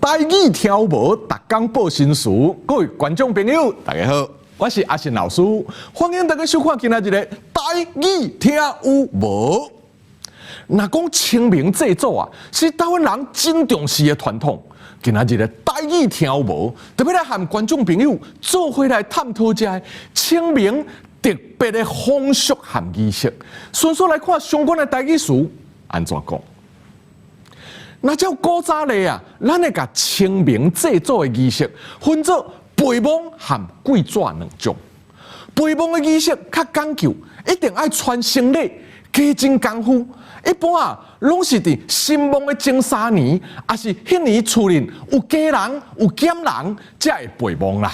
台语听有无？逐工报新词，各位观众朋友，大家好，我是阿信老师，欢迎大家收看今仔日的台语听有无？若讲清明祭祖啊，是台湾人真重视的传统。今仔日的台语听有无？特别来和观众朋友做伙来探讨一下清明特别的风俗和仪式。顺续来看相关的台语词安怎讲。那照古早咧啊，咱会甲清明祭祖的仪式分做陪墓和跪纸两种。陪墓的仪式较讲究，一定爱穿新礼，加真功夫。一般啊，拢是伫新墓的前3年，也是迄年厝里有家人、有减人，才会陪墓啦。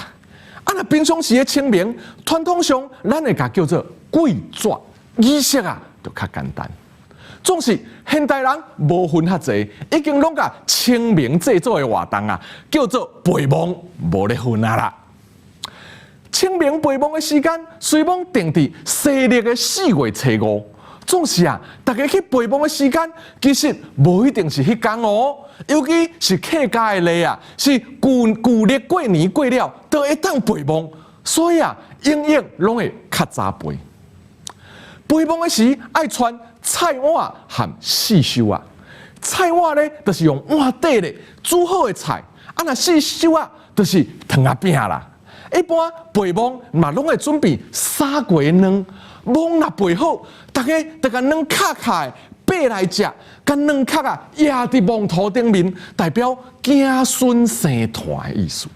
啊，那平常时的清明，传统上咱会甲叫做跪纸仪式啊，就较简单。总是现代人无分较济，已经拢甲清明祭祖的活动啊，叫做陪墓，无咧分啊啦。清明陪墓的时间，随墓定伫西历的4月初5。总是啊，大家去陪墓的时间，其实无一定是迄天哦。尤其是客家的例啊，是旧历过年过了，都会当陪墓，所以啊，永远拢会较早陪。陪墓的时爱穿菜碗和四手啊。菜碗咧，就是用碗底咧煮好的菜；啊，那四手啊，就是汤仔饼啦。一般陪墓嘛，拢会准备3果的卵。墓若备好，大家就甲卵敲开，爬来食，甲卵壳啊压伫墓土顶面，代表子孙生团的意思。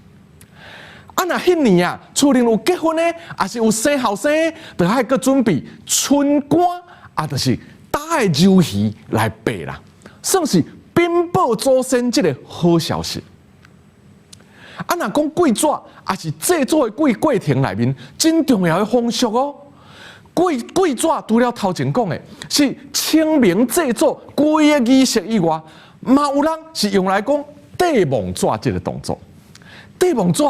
啊，若迄年啊，厝里有结婚的，也是有生后生的，就爱搁准备春瓜，啊，就是打的鳶鱼来备啦，算是禀报祖先这个好消息。啊，若讲跪纸，也是祭祖的过程内面真重要的风俗哦。跪纸除了头前讲的，是清明祭祖规个仪式以外，嘛有人是用来讲缀墓纸这个动作。缀墓纸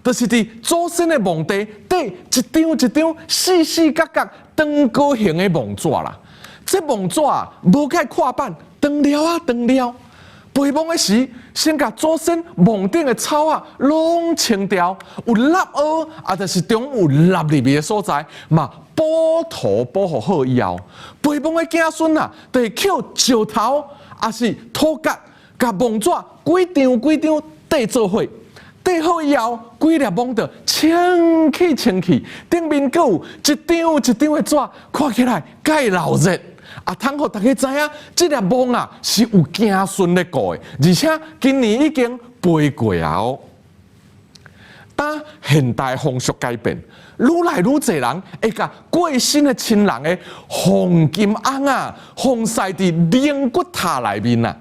就是伫祖先的墓地缀一张一张细细角角长高形的墓纸啦。这墓纸无解看板，长了啊长了。陪墓的时，先甲祖先墓顶的草啊拢清掉，有lap蚵啊，就是中有lap入面的所在嘛。保土保护好以后，陪墓的子孙啊，就会捡石头，也是土角，甲墓纸几张缀做伙。缀好以后，几粒墓就清起，顶面阁有一张的纸，看起来介热热。啊，通互大家知影，这粒墓啊是有子孙咧顾的，而且今年已经陪过啊哦。当现代风俗改变，愈来愈侪人会甲过身的亲人的黄金甕啊，放晒伫灵骨塔内面啊。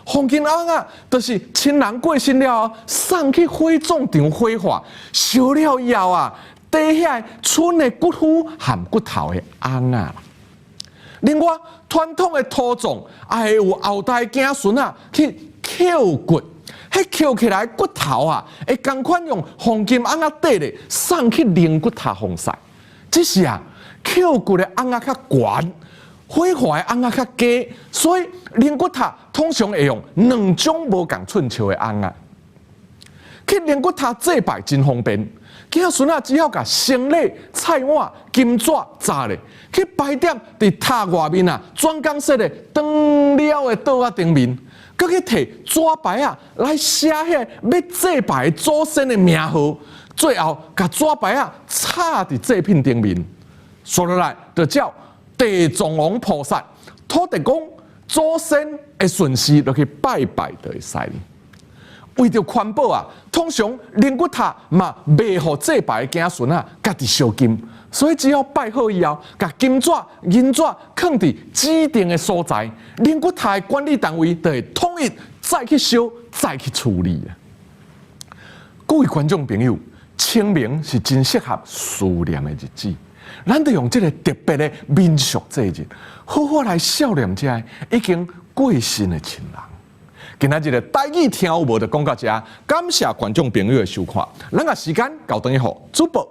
黄金甕啊，就是亲人过身了后，送去火葬场火化，烧了以后啊，底遐剩的骨灰和骨头的甕啊。另外，传统的土葬也会有后代子孙啊去捡骨。迄捡起来骨头啊，会同款用黄金甕底咧送去灵骨塔放晒。只是啊，捡骨的甕较悬，火化的甕较低，所以灵骨塔通常会用2种无同寸长的甕啊。去灵骨塔祭拜真方便，子孙啊只要甲生礼、菜碗、金纸扎咧，去摆点伫塔外面啊，转工式的长了的桌仔顶面。佮去摕纸牌啊来写遐要祭拜祖先的名号，最后甲纸牌啊插伫祭品顶面，说落来就叫地藏王菩萨、土地公、祖先的顺序落去拜拜就会使。为着环保啊，通常灵骨塔嘛袂互祭拜的子孙啊家己烧金。所以只要拜好以后，甲金纸、银纸放伫指定的所在，灵骨塔的管理单位就会统一再去烧、再去处理。各位观众朋友，清明是真适合思念的日子，咱就用这个特别的民俗节日，好好来孝念这已经过身的亲人。今仔日的台语听有无就讲到这，感谢观众朋友的收看，咱个时间交等以后主播。